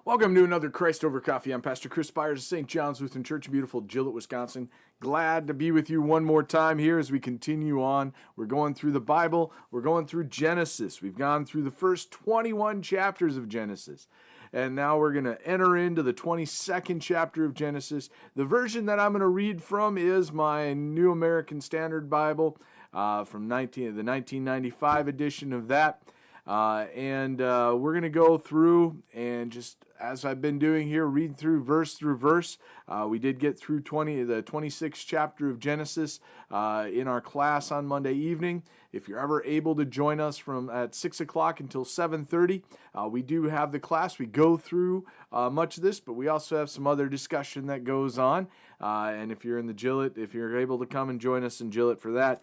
Welcome to another Christ Over Coffee. I'm Pastor Chris Byers of St. John's Lutheran Church in beautiful Gillett, Wisconsin. Glad to be with you one more time here as we continue on. We're going through the Bible. We're going through Genesis. We've gone through the first 21 chapters of Genesis. And now we're going to enter into the 22nd chapter of Genesis. The version that I'm going to read from is my New American Standard Bible from the 1995 edition of that. We're going to go through and just, as I've been doing here, read through verse. We did get through the 26th chapter of Genesis in our class on Monday evening. If you're ever able to join us from at 6 o'clock until 7:30, we do have the class. We go through much of this, but we also have some other discussion that goes on. And if you're in the Gillett, if you're able to come and join us in Gillett for that,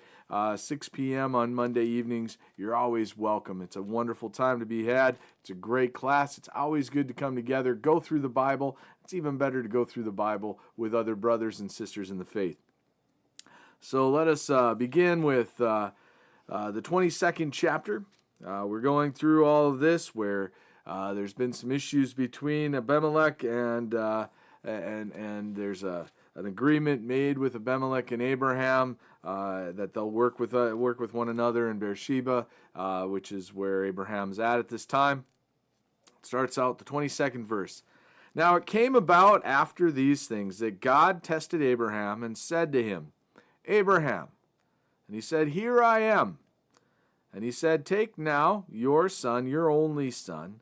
6 p.m. on Monday evenings, you're always welcome. It's a wonderful time to be had. It's a great class. It's always good to come together, go through the Bible. It's even better to go through the Bible with other brothers and sisters in the faith. So let us begin with the 22nd chapter. We're going through all of this where there's been some issues between Abimelech and there's an agreement made with Abimelech and Abraham that they'll work with one another in Beersheba, which is where Abraham's at this time. It starts out the 22nd verse. Now it came about after these things that God tested Abraham and said to him, Abraham. And he said, Here I am. And he said, Take now your son, your only son,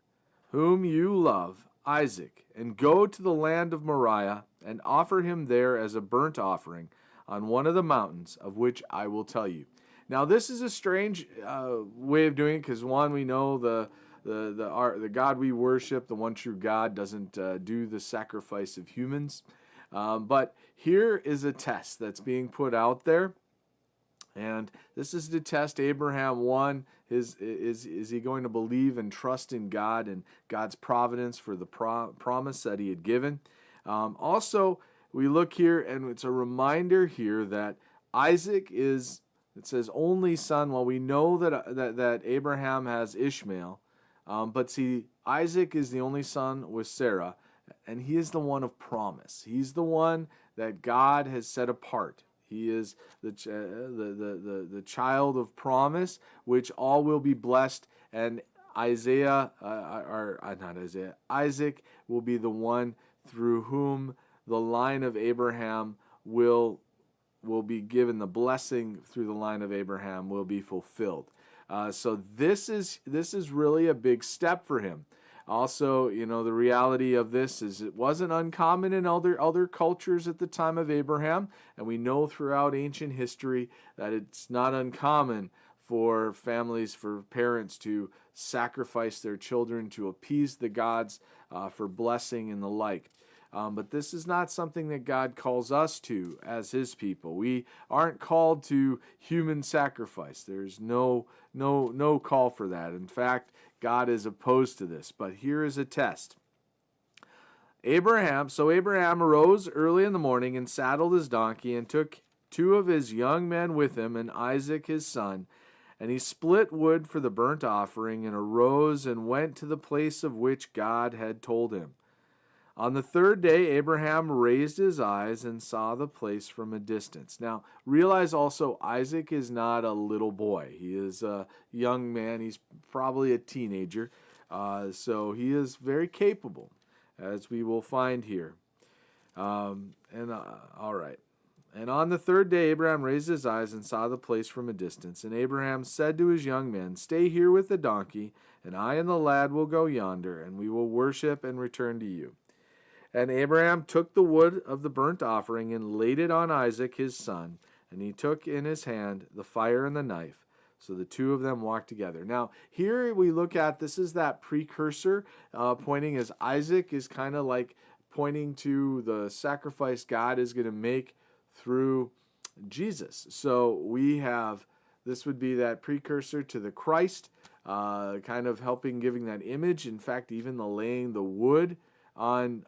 whom you love, Isaac, and go to the land of Moriah and offer him there as a burnt offering on one of the mountains of which I will tell you. Now this is a strange way of doing it because one, we know the God we worship, the one true God, doesn't do the sacrifice of humans. But here is a test that's being put out there. And this is to test Abraham. One, is he going to believe and trust in God and God's providence for the promise that he had given? Also, we look here, and it's a reminder here that Isaac is, it says, only son. Well, we know that Abraham has Ishmael. But see, Isaac is the only son with Sarah, and he is the one of promise. He's the one that God has set apart. He is the child of promise, which all will be blessed, and Isaac will be the one through whom the line of Abraham will be given, the blessing through the line of Abraham will be fulfilled. So this is really a big step for him. Also, the reality of this is it wasn't uncommon in other cultures at the time of Abraham, and we know throughout ancient history that it's not uncommon for families, for parents to sacrifice their children to appease the gods for blessing and the like. But this is not something that God calls us to as his people. We aren't called to human sacrifice. There's no call for that. In fact, God is opposed to this. But here is a test. Abraham arose early in the morning and saddled his donkey and took 2 of his young men with him and Isaac his son. And he split wood for the burnt offering and arose and went to the place of which God had told him. On the 3rd day, Abraham raised his eyes and saw the place from a distance. Now, realize also Isaac is not a little boy. He is a young man. He's probably a teenager. So he is very capable, as we will find here. All right. And on the 3rd day, Abraham raised his eyes and saw the place from a distance. And Abraham said to his young men, Stay here with the donkey, and I and the lad will go yonder, and we will worship and return to you. And Abraham took the wood of the burnt offering and laid it on Isaac his son, and he took in his hand the fire and the knife. So the 2 of them walked together. Now, here we look at, this is that precursor pointing as Isaac is kind of like pointing to the sacrifice God is going to make through Jesus. So we have, this would be that precursor to the Christ, kind of helping, giving that image. In fact, even the laying the wood on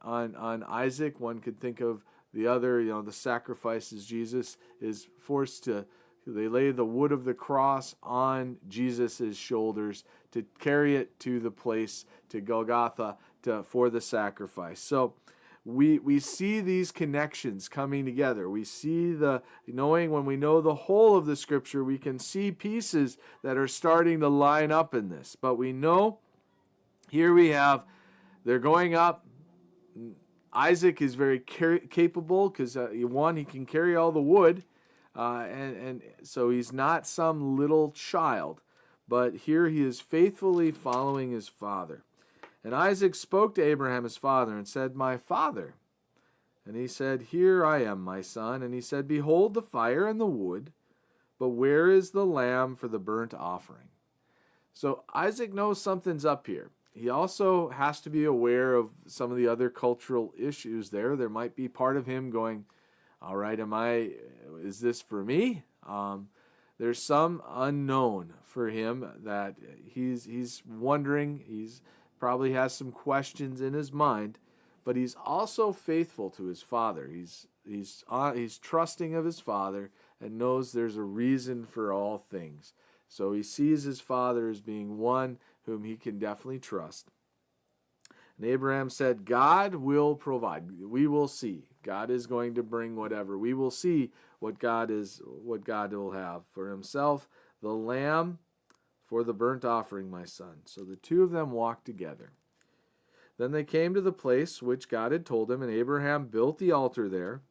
Isaac, one could think of the other, the sacrifices. Jesus is forced to, they lay the wood of the cross on Jesus' shoulders to carry it to the place, to Golgotha, for the sacrifice. So we see these connections coming together. We see when we know the whole of the Scripture, we can see pieces that are starting to line up in this. But we know here we have, they're going up. Isaac is very capable because, he can carry all the wood, and so he's not some little child. But here he is faithfully following his father. And Isaac spoke to Abraham his father and said, "My father." And he said, "Here I am, my son." And he said, "Behold the fire and the wood, but where is the lamb for the burnt offering?" So Isaac knows something's up here. He also has to be aware of some of the other cultural issues there. There might be part of him going, all right, is this for me? There's some unknown for him that he's wondering. He's probably has some questions in his mind, but he's also faithful to his father. He's trusting of his father and knows there's a reason for all things. So he sees his father as being one whom he can definitely trust. And Abraham said, "God will provide. We will see. God is going to bring whatever. We will see what God will have for himself. The lamb for the burnt offering, my son." So the two of them walked together. Then they came to the place which God had told him, and Abraham built the altar there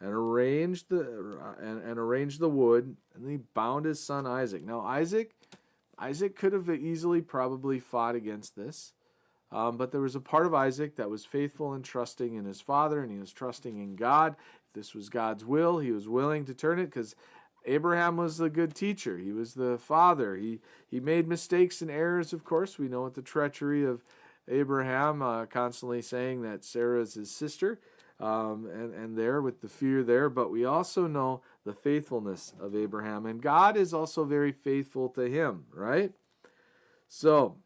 and arranged the wood, and he bound his son Isaac. Now Isaac could have easily probably fought against this. But there was a part of Isaac that was faithful and trusting in his father, and he was trusting in God. If this was God's will, he was willing to turn it, because Abraham was a good teacher. He was the father. He made mistakes and errors, of course. We know with the treachery of Abraham, constantly saying that Sarah is his sister, and there with the fear there. But we also know the faithfulness of Abraham, and God is also very faithful to him, right? So,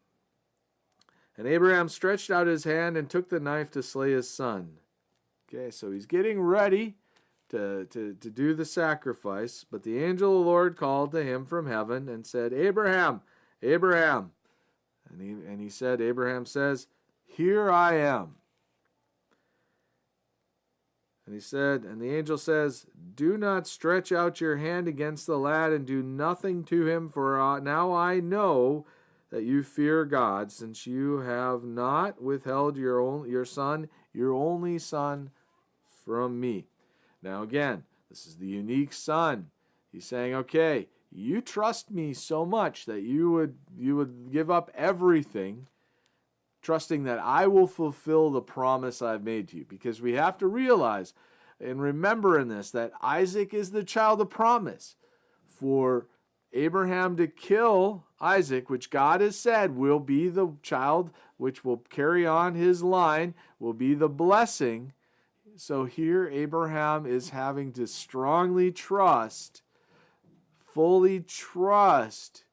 and Abraham stretched out his hand and took the knife to slay his son. Okay, so he's getting ready to do the sacrifice. But the angel of the Lord called to him from heaven and said, "Abraham, Abraham." Abraham says, "Here I am." And the angel says, "Do not stretch out your hand against the lad and do nothing to him, for now I know that you fear God, since you have not withheld your only son, from me." Now again, this is the unique son. He's saying, okay, you trust me so much that you would give up everything, trusting that I will fulfill the promise I've made to you. Because we have to realize and remember in this that Isaac is the child of promise. For Abraham to kill Isaac, which God has said will be the child which will carry on his line, will be the blessing. So here Abraham is having to strongly trust, fully trust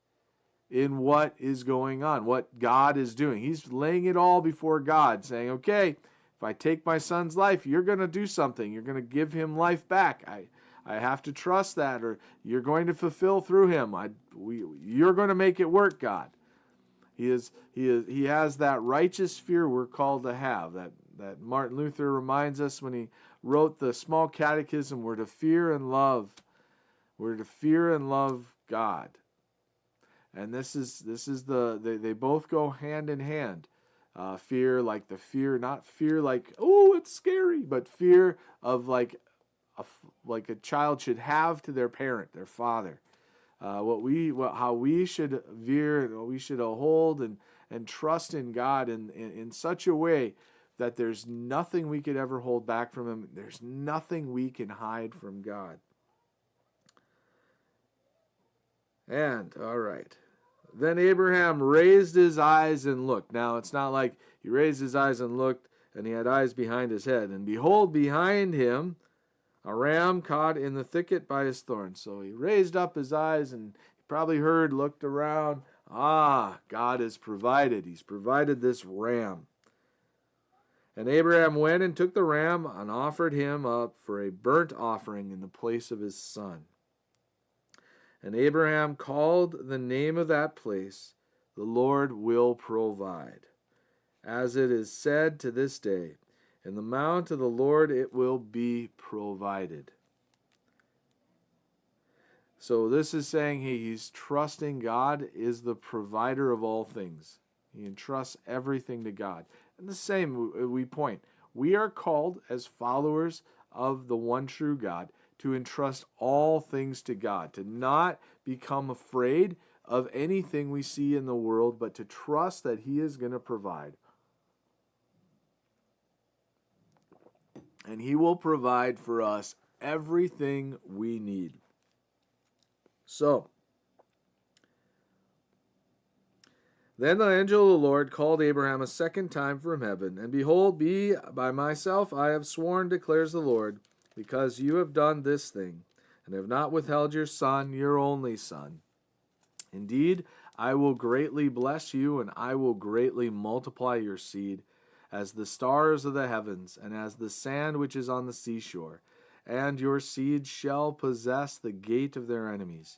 in what is going on, what God is doing. He's laying it all before God, saying, okay, if I take my son's life, you're going to do something. You're going to give him life back. I have to trust that, or you're going to fulfill through him. You're going to make it work, God. He has that righteous fear we're called to have, that Martin Luther reminds us when he wrote the small catechism. We're to fear and love. We're to fear and love God. And they both go hand in hand. Fear, not fear like, oh, it's scary, but fear of like a child should have to their parent, their father. How we should veer, we should hold and trust in God in such a way that there's nothing we could ever hold back from him. There's nothing we can hide from God. And, all right. Then Abraham raised his eyes and looked. Now, it's not like he raised his eyes and looked and he had eyes behind his head. And behold, behind him, a ram caught in the thicket by his thorns. So he raised up his eyes and he probably looked around. God has provided. He's provided this ram. And Abraham went and took the ram and offered him up for a burnt offering in the place of his son. And Abraham called the name of that place, "The Lord will provide." as it is said to this day, in the mount of the Lord it will be provided. So this is saying he's trusting God is the provider of all things. He entrusts everything to God. And the same we point. We are called as followers of the one true God to entrust all things to God, to not become afraid of anything we see in the world, but to trust that he is going to provide. And he will provide for us everything we need. So, then the angel of the Lord called Abraham a second time from heaven, and behold, by myself I have sworn, declares the Lord, because you have done this thing, and have not withheld your son, your only son. Indeed, I will greatly bless you, and I will greatly multiply your seed, as the stars of the heavens, and as the sand which is on the seashore. And your seed shall possess the gate of their enemies.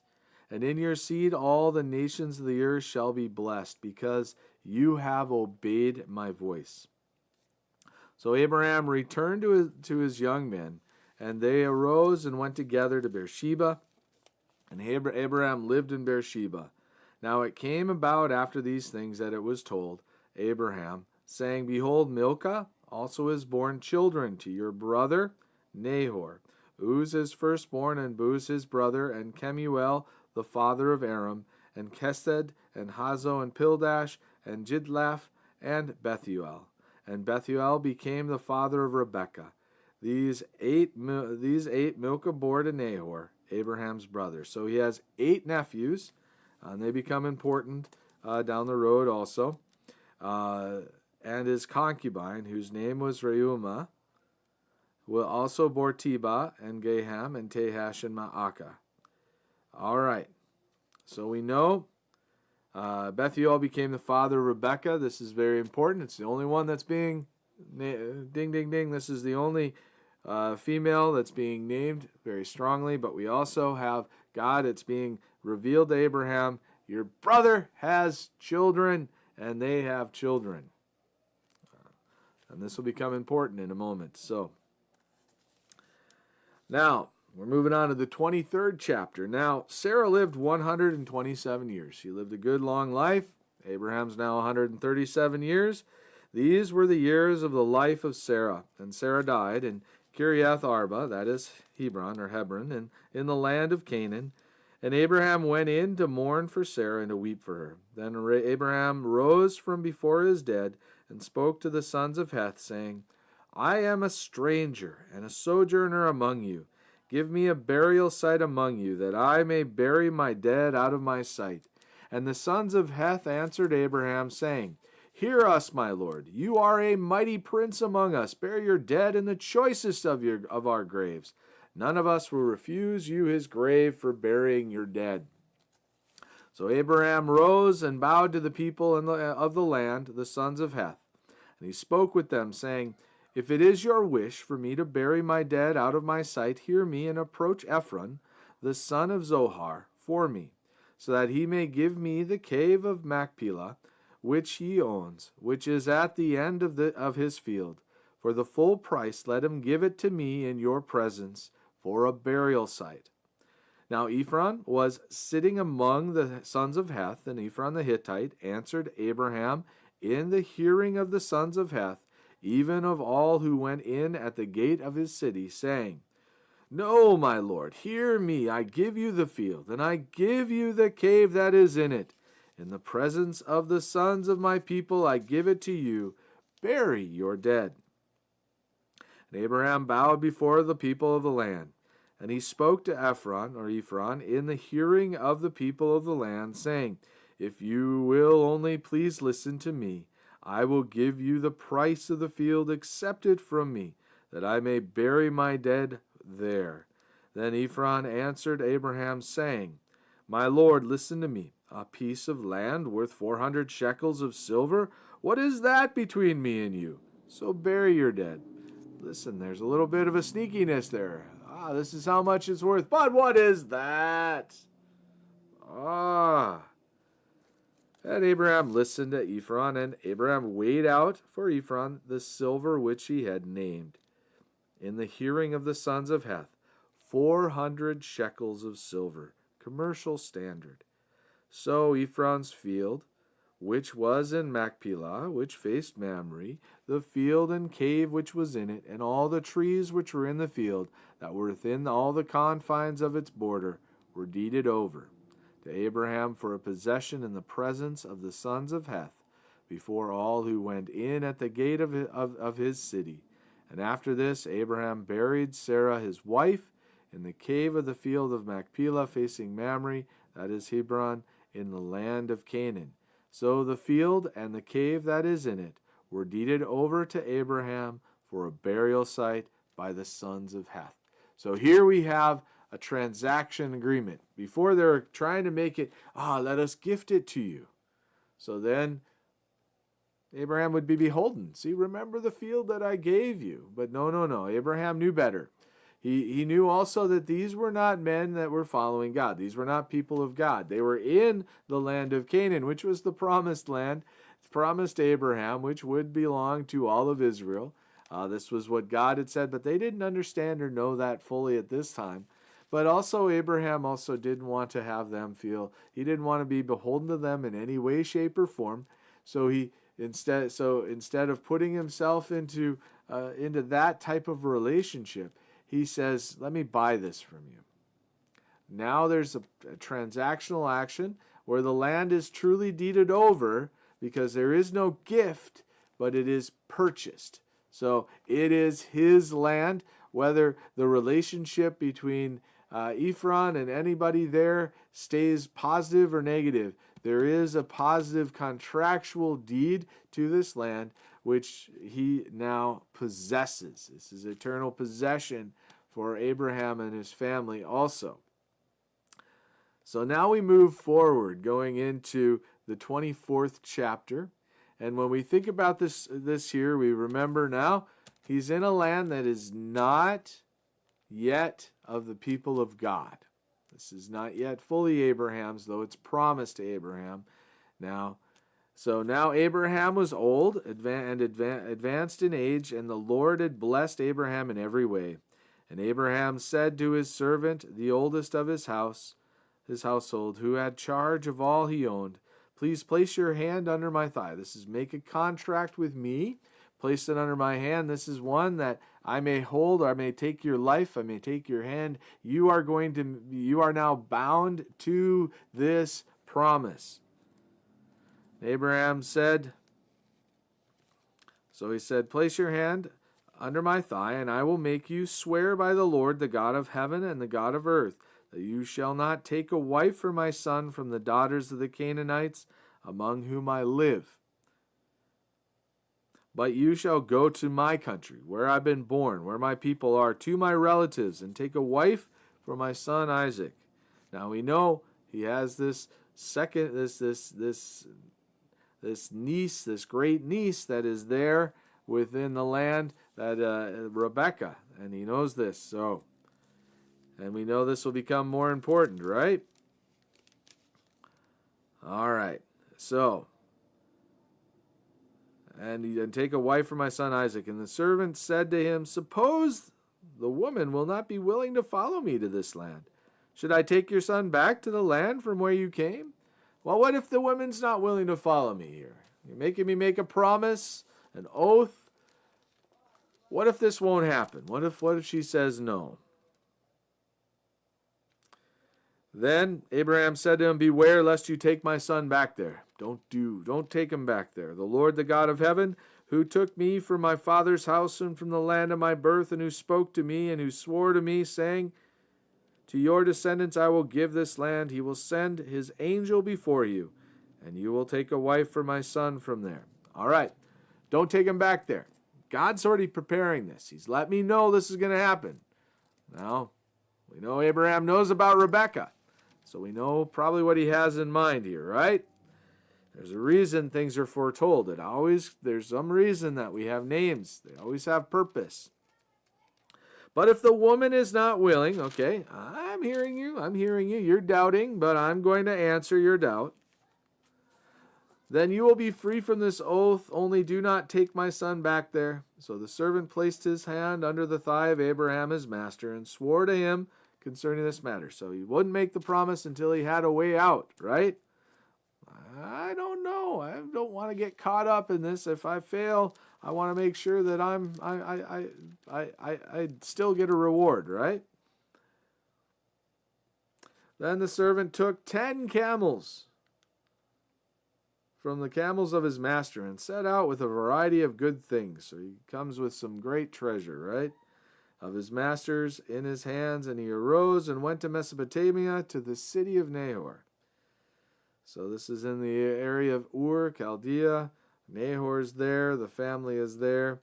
And in your seed all the nations of the earth shall be blessed, because you have obeyed my voice. So Abraham returned to his young men, and they arose and went together to Beersheba. And Abraham lived in Beersheba. Now it came about after these things that it was told Abraham, saying, behold, Milcah also has borne children to your brother Nahor. Uz his firstborn, and Buz his brother, and Kemuel the father of Aram, and Kesed, and Hazo, and Pildash, and Jidlaph, and Bethuel. And Bethuel became the father of Rebekah. These eight Milcah bore to Nahor, Abraham's brother. So he has 8 nephews, and they become important down the road also. And his concubine, whose name was Reumah, also bore Tebah, and Gaham, and Tahash, and Maacah. All right. So we know Bethuel became the father of Rebekah. This is very important. It's the only one that's being, ding, ding, ding. This is the only female that's being named very strongly. But we also have God. It's being revealed to Abraham. Your brother has children, and they have children. And this will become important in a moment. So, now, we're moving on to the 23rd chapter. Now, Sarah lived 127 years. She lived a good long life. Abraham's now 137 years. These were the years of the life of Sarah. And Sarah died in Kiriath Arba, that is Hebron, and in the land of Canaan. And Abraham went in to mourn for Sarah and to weep for her. Then Abraham rose from before his dead and spoke to the sons of Heth, saying, I am a stranger and a sojourner among you. Give me a burial site among you, that I may bury my dead out of my sight. And the sons of Heth answered Abraham, saying, Hear us, my lord. You are a mighty prince among us. Bury your dead in the choicest of our graves. None of us will refuse you his grave for burying your dead. So Abraham rose and bowed to the people of the land, the sons of Heth. And he spoke with them, saying, If it is your wish for me to bury my dead out of my sight, hear me and approach Ephron, the son of Zohar, for me, so that he may give me the cave of Machpelah, which he owns, which is at the end of his field. For the full price let him give it to me in your presence for a burial site. Now Ephron was sitting among the sons of Heth, and Ephron the Hittite answered Abraham in the hearing of the sons of Heth, even of all who went in at the gate of his city, saying, No, my lord, hear me, I give you the field, and I give you the cave that is in it. In the presence of the sons of my people I give it to you. Bury your dead. And Abraham bowed before the people of the land. And he spoke to Ephron, in the hearing of the people of the land, saying, If you will only please listen to me, I will give you the price of the field accepted from me, that I may bury my dead there. Then Ephron answered Abraham, saying, My lord, listen to me. A piece of land worth 400 shekels of silver? What is that between me and you? So bury your dead. Listen, there's a little bit of a sneakiness there. This is how much it's worth. But what is that? And Abraham listened to Ephron, and Abraham weighed out for Ephron the silver which he had named, in the hearing of the sons of Heth, 400 shekels of silver, commercial standard. So Ephron's field, which was in Machpelah, which faced Mamre, the field and cave which was in it, and all the trees which were in the field, that were within all the confines of its border, were deeded over to Abraham for a possession in the presence of the sons of Heth, before all who went in at the gate of his city. And after this, Abraham buried Sarah his wife in the cave of the field of Machpelah, facing Mamre, that is Hebron, in the land of Canaan. So the field and the cave that is in it were deeded over to Abraham for a burial site by the sons of Heth. So here we have a transaction agreement. Before they're trying to make it, let us gift it to you. So then Abraham would be beholden. See, remember the field that I gave you. But no. Abraham knew better. He knew also that these were not men that were following God. These were not people of God. They were in the land of Canaan, which was the promised land, promised Abraham, which would belong to all of Israel. This was what God had said, but they didn't understand or know that fully at this time. But also Abraham also didn't want to have them feel, he didn't want to be beholden to them in any way, shape, or form. So instead of putting himself into that type of relationship, he says, let me buy this from you. Now there's a transactional action where the land is truly deeded over because there is no gift, but it is purchased. So it is his land, whether the relationship between Ephron and anybody there stays positive or negative. There is a positive contractual deed to this land, which he now possesses. This is eternal possession for Abraham and his family also. So now we move forward, going into the 24th chapter. And when we think about this here, we remember now he's in a land that is not yet of the people of God. This is not yet fully Abraham's, though it's promised to Abraham. So now Abraham was old and advanced in age, and the Lord had blessed Abraham in every way. And Abraham said to his servant, the oldest of his household, who had charge of all he owned, please place your hand under my thigh. This is make a contract with me. Place it under my hand. This is one that I may hold, or I may take your life, I may take your hand. You are now bound to this promise. Abraham said, he said, place your hand under my thigh, and I will make you swear by the Lord, the God of heaven and the God of earth, that you shall not take a wife for my son from the daughters of the Canaanites, among whom I live. But you shall go to my country, where I've been born, where my people are, to my relatives, and take a wife for my son Isaac. Now we know he has this niece, this great niece that is there within the land, that Rebekah, and he knows this. And we know this will become more important, right? All right. And take a wife for my son Isaac. And the servant said to him, suppose the woman will not be willing to follow me to this land. Should I take your son back to the land from where you came? Well, what if the woman's not willing to follow me here? You're making me make a promise, an oath. What if this won't happen? What if she says no? Then Abraham said to him, beware lest you take my son back there. Don't take him back there. The Lord, the God of heaven, who took me from my father's house and from the land of my birth, and who spoke to me and who swore to me, saying, to your descendants I will give this land. He will send his angel before you, and you will take a wife for my son from there. All right, don't take him back there. God's already preparing this. He's let me know this is going to happen. Now, we know Abraham knows about Rebekah, so we know probably what he has in mind here, right? There's a reason things are foretold. There's some reason that we have names. They always have purpose. But if the woman is not willing, okay, I'm hearing you. You're doubting, but I'm going to answer your doubt. Then you will be free from this oath, only do not take my son back there. So the servant placed his hand under the thigh of Abraham his master and swore to him concerning this matter. So he wouldn't make the promise until he had a way out, right? I don't know. I don't want to get caught up in this. If I fail, I want to make sure that I still get a reward, right? Then the servant took 10 camels from the camels of his master and set out with a variety of good things. So he comes with some great treasure, right? Of his master's in his hands, and he arose and went to Mesopotamia to the city of Nahor. So this is in the area of Ur, Chaldea. Nahor's there, the family is there.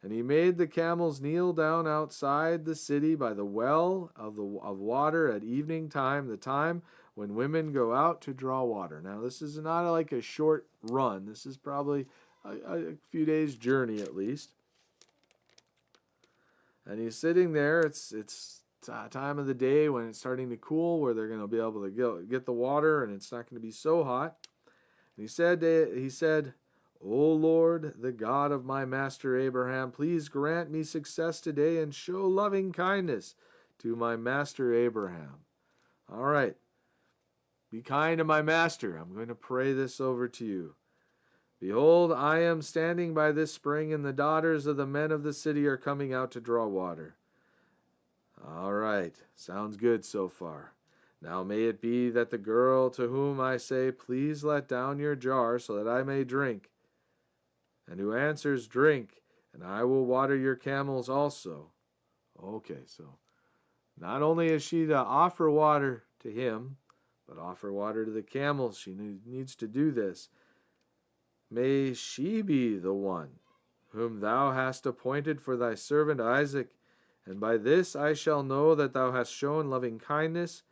And he made the camels kneel down outside the city by the well of water at evening time, the time when women go out to draw water. Now, this is not like a short run. This is probably a few days' journey at least. And he's sitting there. It's time of the day when it's starting to cool, where they're going to be able to get the water, and it's not going to be so hot. And he said, O Lord, the God of my master Abraham, please grant me success today and show loving kindness to my master Abraham. All right. Be kind to my master. I'm going to pray this over to you. Behold, I am standing by this spring, and the daughters of the men of the city are coming out to draw water. All right. Sounds good so far. Now may it be that the girl to whom I say, please let down your jar so that I may drink, and who answers, drink, and I will water your camels also. Okay, so not only is she to offer water to him, but offer water to the camels. She needs to do this. May she be the one whom thou hast appointed for thy servant Isaac, and by this I shall know that thou hast shown loving kindness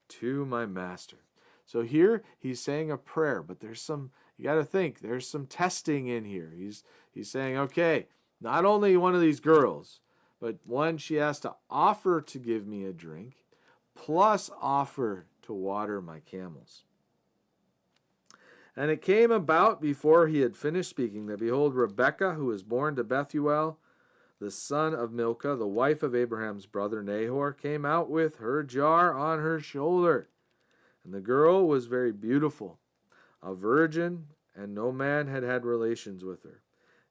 to my master. So here he's saying a prayer, but there's some, you got to think, there's some testing in here. He's saying, okay, not only one of these girls, but one she has to offer to give me a drink, plus offer to water my camels. And it came about before he had finished speaking that, behold, Rebekah, who was born to Bethuel, the son of Milcah, the wife of Abraham's brother Nahor, came out with her jar on her shoulder. And the girl was very beautiful, a virgin, and no man had had relations with her.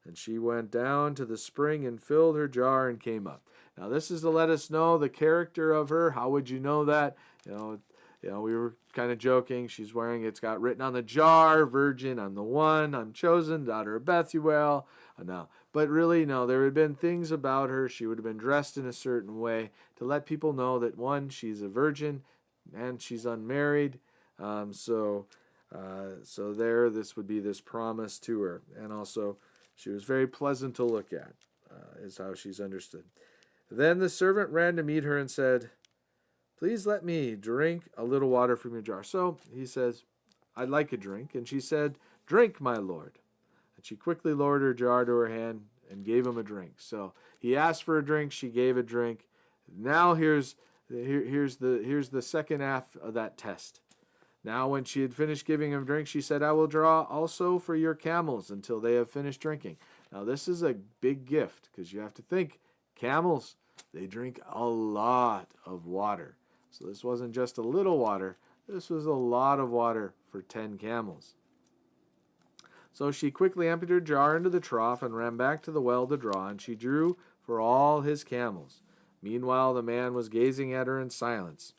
And she went down to the spring and filled her jar and came up. Now this is to let us know the character of her. How would you know that? You know, we were kind of joking. She's wearing, it's got written on the jar, virgin, I'm the one, I'm chosen, daughter of Bethuel. No, but really, no, there had been things about her. She would have been dressed in a certain way to let people know that, one, she's a virgin and she's unmarried. So there, this would be this promise to her. And also, she was very pleasant to look at, is how she's understood. Then the servant ran to meet her and said, please let me drink a little water from your jar. So he says, I'd like a drink. And she said, drink, my lord. And she quickly lowered her jar to her hand and gave him a drink. So he asked for a drink, she gave a drink. Now here's the second half of that test. Now when she had finished giving him a drink, she said, I will draw also for your camels until they have finished drinking. Now this is a big gift, because you have to think, camels, they drink a lot of water. So this wasn't just a little water, this was a lot of water for 10 camels. So she quickly emptied her jar into the trough and ran back to the well to draw, and she drew for all his camels. Meanwhile the man was gazing at her in silence,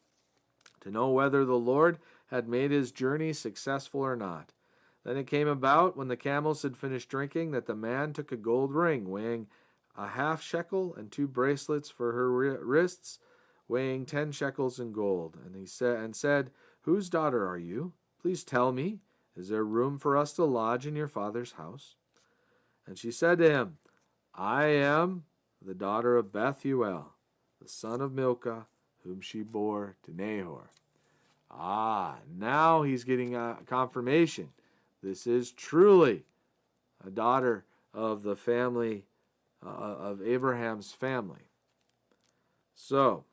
to know whether the Lord had made his journey successful or not. Then it came about, when the camels had finished drinking, that the man took a gold ring weighing a half shekel and 2 bracelets for her wrists, weighing 10 shekels in gold. And he said, whose daughter are you? Please tell me. Is there room for us to lodge in your father's house? And she said to him, I am the daughter of Bethuel, the son of Milcah, whom she bore to Nahor. Now he's getting a confirmation. This is truly a daughter of the family, of Abraham's family. So,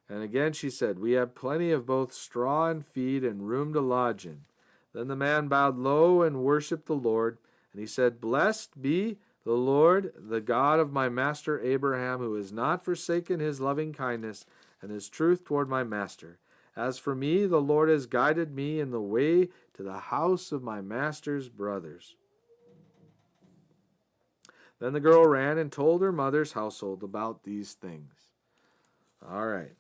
and again she said, we have plenty of both straw and feed and room to lodge in. Then the man bowed low and worshipped the Lord, and he said, Blessed be the Lord, the God of my master Abraham, who has not forsaken his loving kindness and his truth toward my master. As for me, the Lord has guided me in the way to the house of my master's brothers. Then the girl ran and told her mother's household about these things. All right.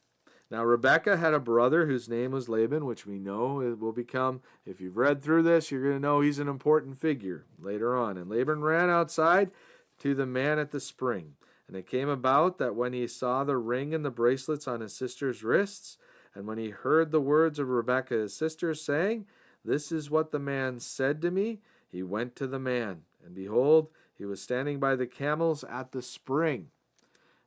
Now Rebekah had a brother whose name was Laban, which we know it will become, if you've read through this, you're going to know he's an important figure later on. And Laban ran outside to the man at the spring. And it came about that when he saw the ring and the bracelets on his sister's wrists, and when he heard the words of Rebekah his sister, saying, This is what the man said to me, he went to the man. And behold, he was standing by the camels at the spring.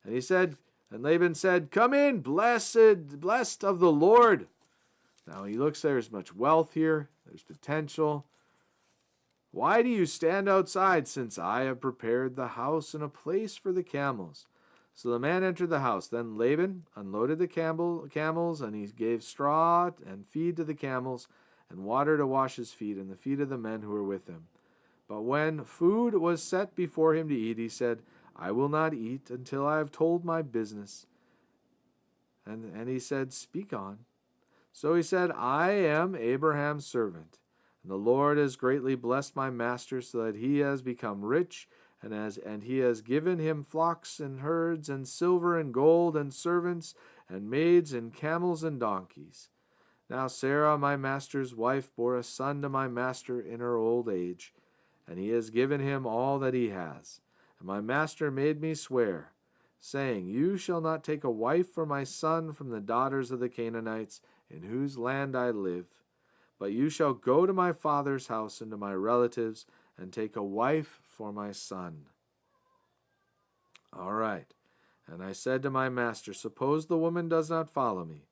And Laban said, Come in, blessed of the Lord. Now he looks, there's much wealth here. There's potential. Why do you stand outside, since I have prepared the house and a place for the camels? So the man entered the house. Then Laban unloaded the camels, and he gave straw and feed to the camels, and water to wash his feet and the feet of the men who were with him. But when food was set before him to eat, he said, I will not eat until I have told my business. And he said, Speak on. So he said, I am Abraham's servant, and the Lord has greatly blessed my master so that he has become rich, and he has given him flocks and herds and silver and gold and servants and maids and camels and donkeys. Now Sarah, my master's wife, bore a son to my master in her old age, and he has given him all that he has. And my master made me swear, saying, You shall not take a wife for my son from the daughters of the Canaanites, in whose land I live. But you shall go to my father's house and to my relatives, and take a wife for my son. All right. And I said to my master, Suppose the woman does not follow me.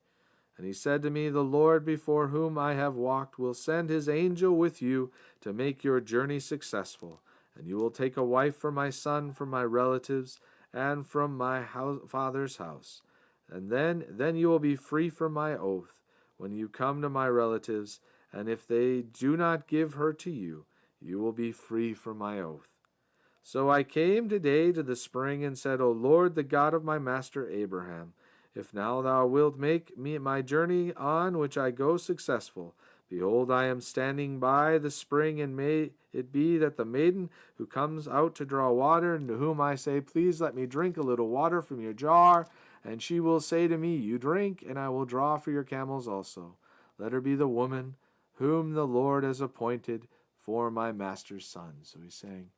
And he said to me, The Lord before whom I have walked will send his angel with you to make your journey successful. And you will take a wife for my son from my relatives and from my father's house. And then you will be free from my oath when you come to my relatives. And if they do not give her to you, you will be free from my oath. So I came today to the spring and said, O Lord, the God of my master Abraham, if now thou wilt make me my journey on which I go successful, behold, I am standing by the spring, and may it be that the maiden who comes out to draw water, and to whom I say, Please let me drink a little water from your jar, and she will say to me, You drink, and I will draw for your camels also. Let her be the woman whom the Lord has appointed for my master's son. So he's saying,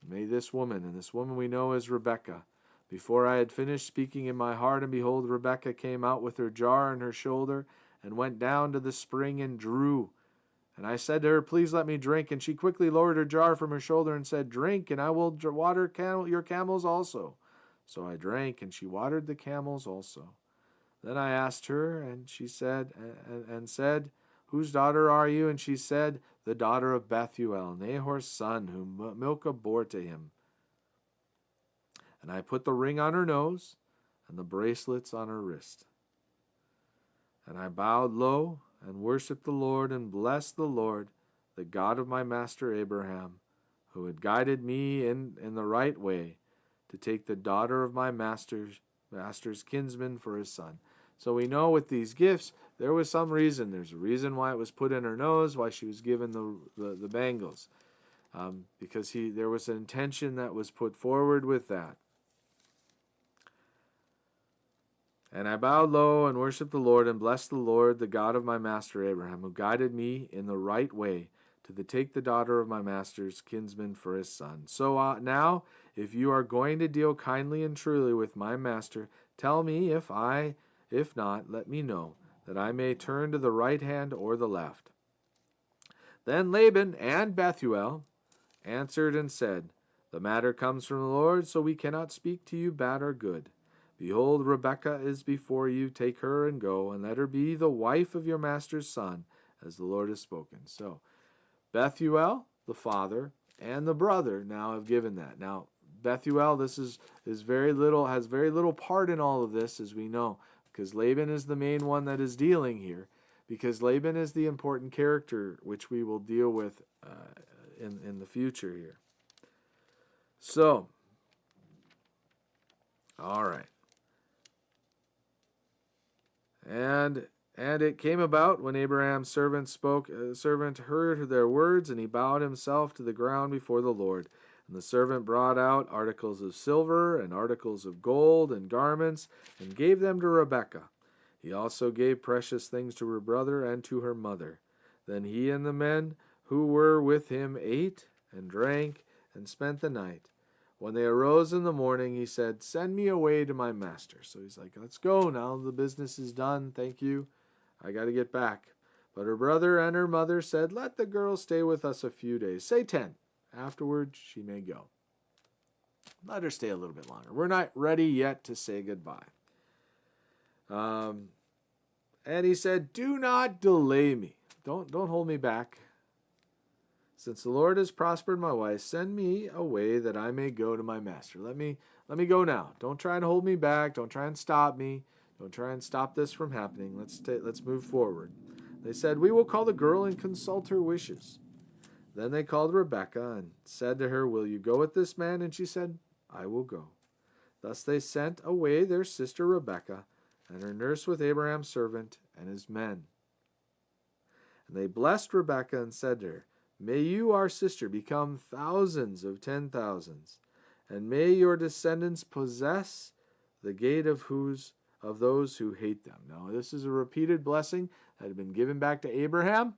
May this woman, and this woman we know as Rebekah, before I had finished speaking in my heart, and behold, Rebekah came out with her jar on her shoulder, and went down to the spring and drew. And I said to her, Please let me drink. And she quickly lowered her jar from her shoulder and said, Drink, and I will water your camels also. So I drank, and she watered the camels also. Then I asked her, and she said, Whose daughter are you? And she said, The daughter of Bethuel, Nahor's son, whom Milcah bore to him. And I put the ring on her nose, and the bracelets on her wrist. And I bowed low and worshipped the Lord, and blessed the Lord, the God of my master Abraham, who had guided me in the right way to take the daughter of my master's kinsman for his son. So we know with these gifts, there was some reason. There's a reason why it was put in her nose, why she was given the bangles. Because there was an intention that was put forward with that. And I bowed low and worshipped the Lord, and blessed the Lord, the God of my master Abraham, who guided me in the right way to take the daughter of my master's kinsman for his son. So now, if you are going to deal kindly and truly with my master, tell me. If not, let me know, that I may turn to the right hand or the left. Then Laban and Bethuel answered and said, The matter comes from the Lord, so we cannot speak to you bad or good. Behold, Rebekah is before you. Take her and go, and let her be the wife of your master's son, as the Lord has spoken. So Bethuel, the father, and the brother now have given that. Now, Bethuel, this has very little part in all of this, as we know, because Laban is the main one that is dealing here, because Laban is the important character which we will deal with in the future here. So, all right. And it came about when Abraham's servant heard their words, and he bowed himself to the ground before the Lord. And the servant brought out articles of silver and articles of gold and garments, and gave them to Rebekah. He also gave precious things to her brother and to her mother. Then he and the men who were with him ate and drank and spent the night. When they arose in the morning, he said, "Send me away to my master." So he's like, "Let's go now. The business is done. Thank you. I got to get back." But her brother and her mother said, "Let the girl stay with us a few days. Say 10. Afterwards, she may go." Let her stay a little bit longer. We're not ready yet to say goodbye. And he said, "Do not delay me. Don't hold me back. Since the Lord has prospered my wife, send me away that I may go to my master." Let me go now. Don't try and hold me back. Don't try and stop me. Don't try and stop this from happening. Let's move forward. They said, "We will call the girl and consult her wishes." Then they called Rebekah and said to her, "Will you go with this man?" And she said, "I will go." Thus they sent away their sister Rebekah and her nurse with Abraham's servant and his men. And they blessed Rebekah and said to her, "May you, our sister, become thousands of 10,000s, and may your descendants possess the gate of those who hate them." Now, this is a repeated blessing that had been given back to Abraham.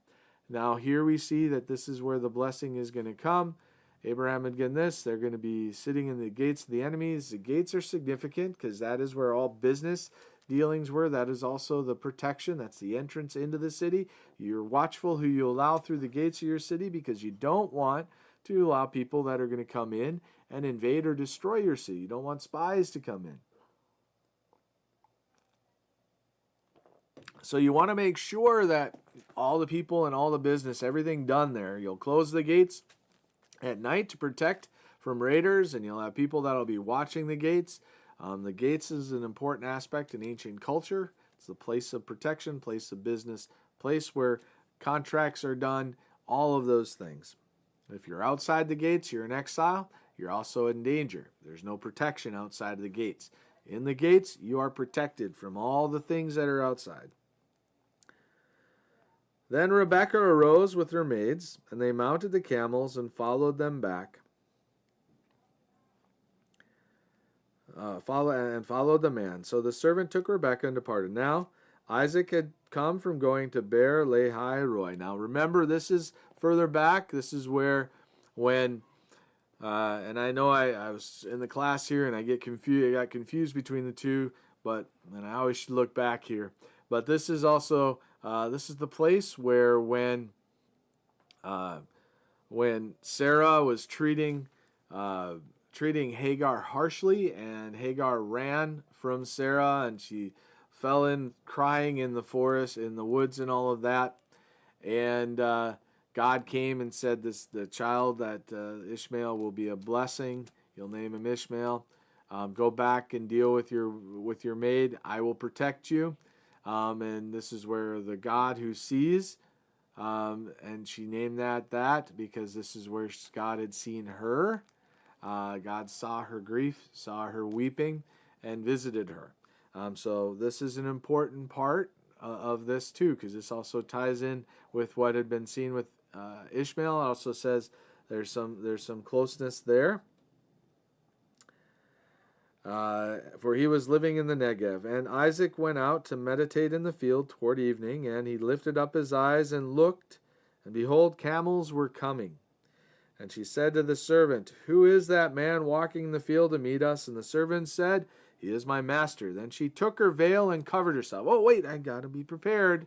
Now, here we see that this is where the blessing is going to come. Abraham had given this. They're going to be sitting in the gates of the enemies. The gates are significant because that is where all business dealings were. That is also the protection. That's the entrance into the city. You're watchful who you allow through the gates of your city because you don't want to allow people that are going to come in and invade or destroy your city. You don't want spies to come in. So you want to make sure that all the people and all the business, everything done there, you'll close the gates at night to protect from raiders, and you'll have people that'll be watching the gates. The gates is an important aspect in ancient culture. It's the place of protection, place of business, place where contracts are done, all of those things. If you're outside the gates, you're in exile, you're also in danger. There's no protection outside of the gates. In the gates, you are protected from all the things that are outside. Then Rebekah arose with her maids, and they mounted the camels and followed them back. Followed the man. So the servant took Rebekah and departed. Now Isaac had come from going to Beer Lahai Roi. Now remember, this is further back. This is where when and I know I was in the class here and I got confused between the two, and I always should look back here. But this is also this is the place where when Sarah was treating Hagar harshly, and Hagar ran from Sarah, and she fell in crying in the forest, in the woods, and all of that. And God came and said, the child that Ishmael will be a blessing. You'll name him Ishmael. Go back and deal with your maid. I will protect you. And this is where the God who sees, and she named that because this is where God had seen her. God saw her grief, saw her weeping, and visited her. So this is an important part of this too, because this also ties in with what had been seen with Ishmael. It also says there's some closeness there. For he was living in the Negev. And Isaac went out to meditate in the field toward evening, and he lifted up his eyes and looked, and behold, camels were coming. And she said to the servant, "Who is that man walking in the field to meet us?" And the servant said, "He is my master." Then she took her veil and covered herself. Oh, wait, I got to be prepared.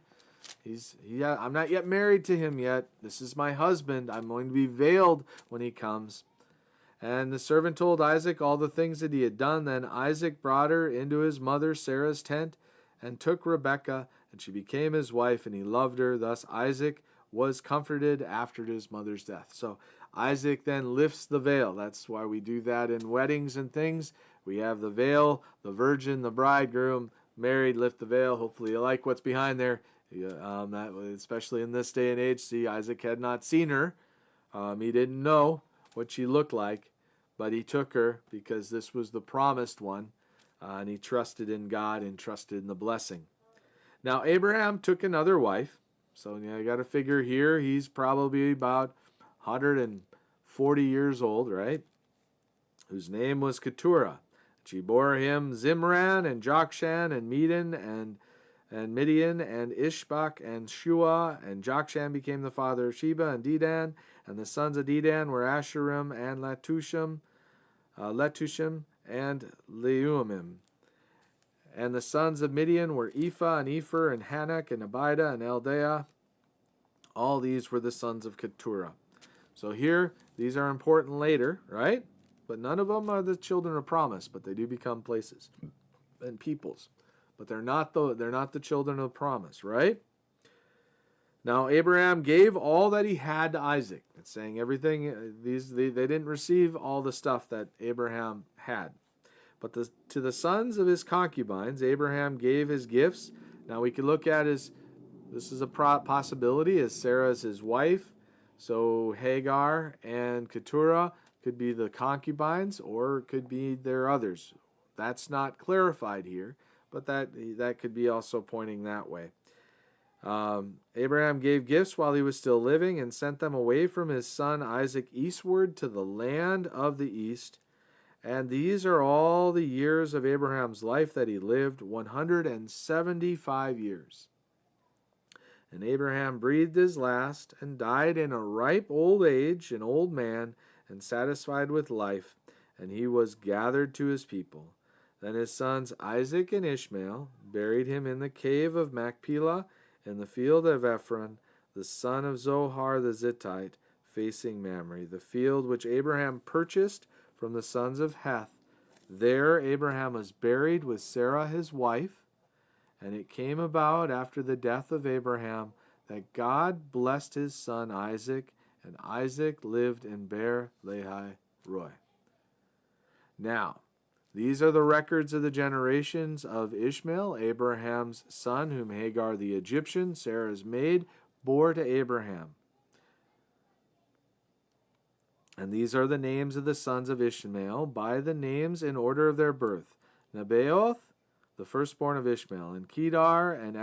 I'm not yet married to him yet. This is my husband. I'm going to be veiled when he comes. And the servant told Isaac all the things that he had done. Then Isaac brought her into his mother Sarah's tent and took Rebekah, and she became his wife, and he loved her. Thus Isaac was comforted after his mother's death. So Isaac then lifts the veil. That's why we do that in weddings and things. We have the veil, the virgin, the bridegroom, married, lift the veil. Hopefully you like what's behind there. Especially in this day and age, see, Isaac had not seen her. He didn't know what she looked like, but he took her because this was the promised one, and he trusted in God and trusted in the blessing. Now, Abraham took another wife, so you got to figure here he's probably about 140 years old, right? Whose name was Keturah. She bore him Zimran and Jokshan and Medan and Midian and Ishbak and Shua, and Jokshan became the father of Sheba and Dedan, and the sons of Dedan were Asherim and Letushim and Leummim. And the sons of Midian were Ephah and Epher and Hanok and Abidah and Eldaah. All these were the sons of Keturah. So here, these are important later, right? But none of them are the children of promise, but they do become places and peoples. But they're not the children of promise, right? Now Abraham gave all that he had to Isaac. It's saying everything. They didn't receive all the stuff that Abraham had. But to the sons of his concubines, Abraham gave his gifts. Now we could look at this is a possibility, as Sarah is his wife. So Hagar and Keturah could be the concubines, or it could be their others. That's not clarified here, but that could be also pointing that way. Abraham gave gifts while he was still living and sent them away from his son Isaac eastward to the land of the east. And these are all the years of Abraham's life that he lived, 175 years. And Abraham breathed his last and died in a ripe old age, an old man, and satisfied with life, and he was gathered to his people. Then his sons Isaac and Ishmael buried him in the cave of Machpelah in the field of Ephron, the son of Zohar the Zittite, facing Mamre, the field which Abraham purchased from the sons of Heth. There Abraham was buried with Sarah his wife, and it came about after the death of Abraham that God blessed his son Isaac, and Isaac lived in Beer Lahai Roi. Now, these are the records of the generations of Ishmael, Abraham's son, whom Hagar the Egyptian, Sarah's maid, bore to Abraham. And these are the names of the sons of Ishmael, by the names in order of their birth. Nebaioth, the firstborn of Ishmael, and Kedar, and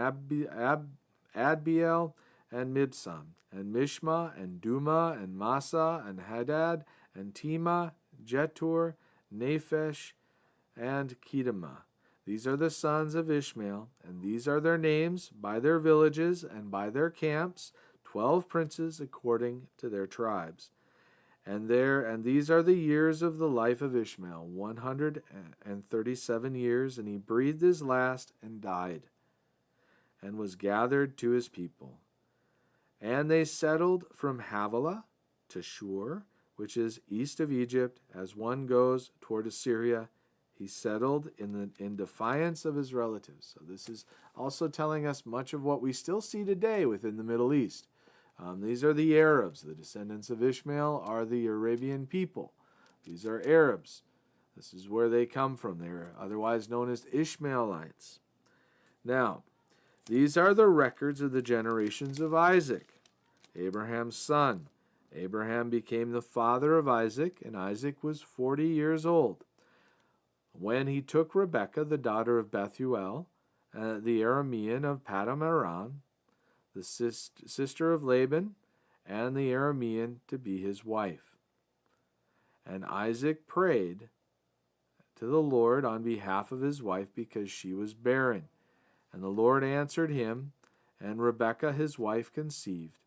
Adbeel, and Mibsam, and Mishma, and Duma, and Massa, and Hadad, and Tema, Jetur, Naphesh, and Kedemah. These are the sons of Ishmael, and these are their names, by their villages, and by their camps, 12 princes according to their tribes. And these are the years of the life of Ishmael, 137 years, and he breathed his last and died, and was gathered to his people. And they settled from Havilah to Shur, which is east of Egypt, as one goes toward Assyria. He settled in defiance of his relatives. So this is also telling us much of what we still see today within the Middle East. These are the Arabs. The descendants of Ishmael are the Arabian people. These are Arabs. This is where they come from. They are otherwise known as Ishmaelites. Now, these are the records of the generations of Isaac, Abraham's son. Abraham became the father of Isaac, and Isaac was 40 years old when he took Rebekah, the daughter of Bethuel, the Aramean of Paddan Aram, the sister of Laban, and the Aramean, to be his wife. And Isaac prayed to the Lord on behalf of his wife because she was barren. And the Lord answered him, and Rebekah his wife conceived.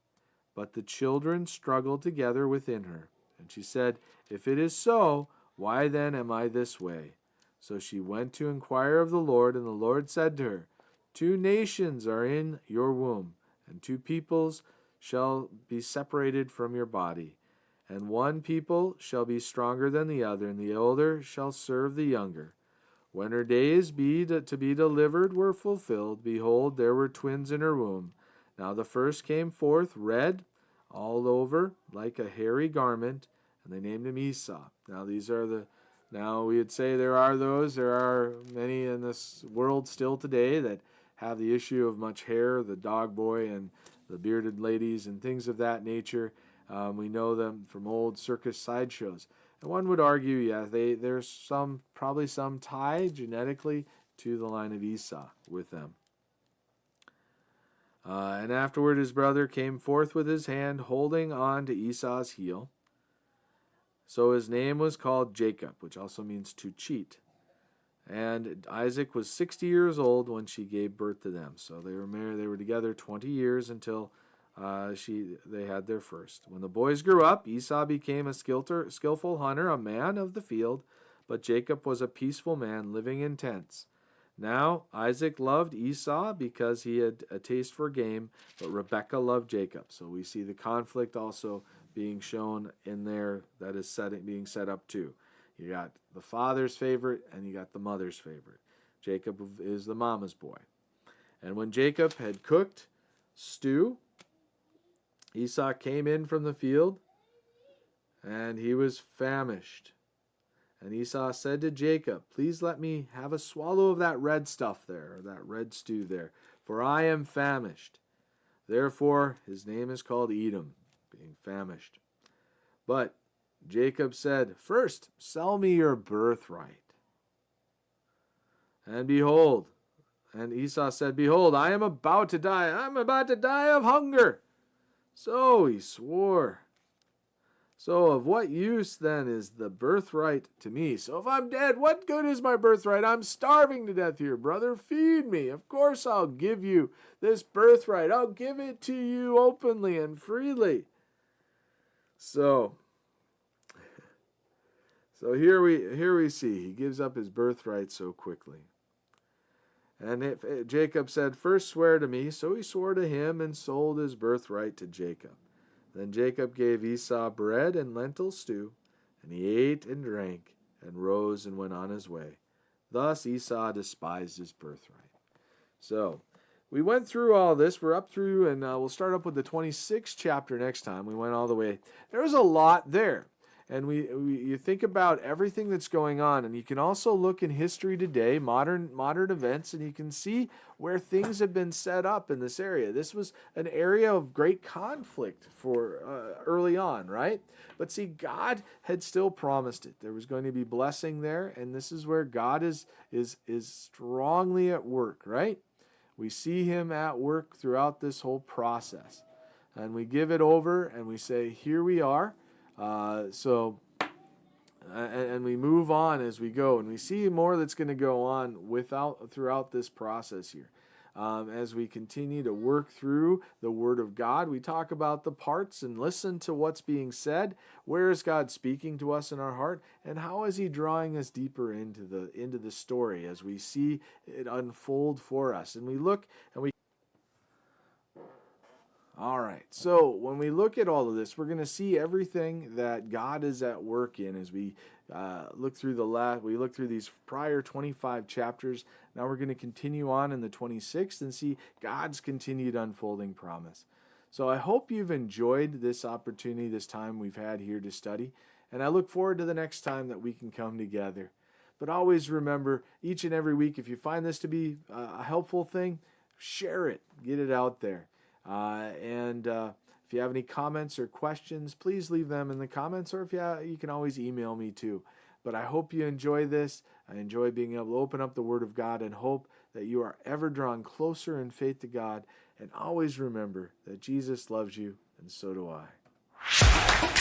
But the children struggled together within her. And she said, "If it is so, why then am I this way?" So she went to inquire of the Lord, and the Lord said to her, "Two nations are in your womb, and two peoples shall be separated from your body. And one people shall be stronger than the other, and the elder shall serve the younger." When her days to be delivered were fulfilled, behold, there were twins in her womb. Now the first came forth red all over, like a hairy garment, and they named him Esau. Now we would say there are many in this world still today that have the issue of much hair, the dog boy and the bearded ladies and things of that nature. We know them from old circus sideshows. And one would argue, yeah, there's probably some tie genetically to the line of Esau with them. And afterward his brother came forth with his hand holding on to Esau's heel. So his name was called Jacob, which also means to cheat. And Isaac was 60 years old when she gave birth to them. So they were married. They were together 20 years until they had their first. When the boys grew up, Esau became a skillful hunter, a man of the field, but Jacob was a peaceful man living in tents. Now Isaac loved Esau because he had a taste for game, but Rebekah loved Jacob. So we see the conflict also being shown in there that is being set up too. You got the father's favorite and you got the mother's favorite. Jacob is the mama's boy. And when Jacob had cooked stew, Esau came in from the field and he was famished. And Esau said to Jacob, "Please let me have a swallow of that red stuff there, or that red stew there, for I am famished." Therefore his name is called Edom, being famished. But Jacob said, "First, sell me your birthright." And Esau said, "Behold, I am about to die. I am about to die of hunger." So he swore. "So of what use then is the birthright to me? So if I'm dead, what good is my birthright? I'm starving to death here, brother. Feed me. Of course I'll give you this birthright. I'll give it to you openly and freely." So here we see he gives up his birthright so quickly. And Jacob said, "First swear to me." So he swore to him and sold his birthright to Jacob. Then Jacob gave Esau bread and lentil stew, and he ate and drank, and rose and went on his way. Thus Esau despised his birthright. So we went through all this. We're up through, and we'll start up with the 26th chapter next time. We went all the way. There was a lot there. And you think about everything that's going on, and you can also look in history today, modern events, and you can see where things have been set up in this area. This was an area of great conflict for early on, right? But see, God had still promised it. There was going to be blessing there, and this is where God is strongly at work, right? We see him at work throughout this whole process. And we give it over, and we say, here we are. And we move on as we go, and we see more that's going to go on throughout this process here. As we continue to work through the Word of God, we talk about the parts and listen to what's being said. Where is God speaking to us in our heart, and how is He drawing us deeper into the story as we see it unfold for us? And we look and we. All right, so when we look at all of this, we're going to see everything that God is at work in as we look through these prior 25 chapters. Now we're going to continue on in the 26th and see God's continued unfolding promise. So I hope you've enjoyed this opportunity, this time we've had here to study, and I look forward to the next time that we can come together. But always remember, each and every week, if you find this to be a helpful thing, share it, get it out there. If you have any comments or questions, please leave them in the comments, or if you can always email me too. But I hope you enjoy this. I enjoy being able to open up the Word of God, and hope that you are ever drawn closer in faith to God. And always remember that Jesus loves you, and so do I.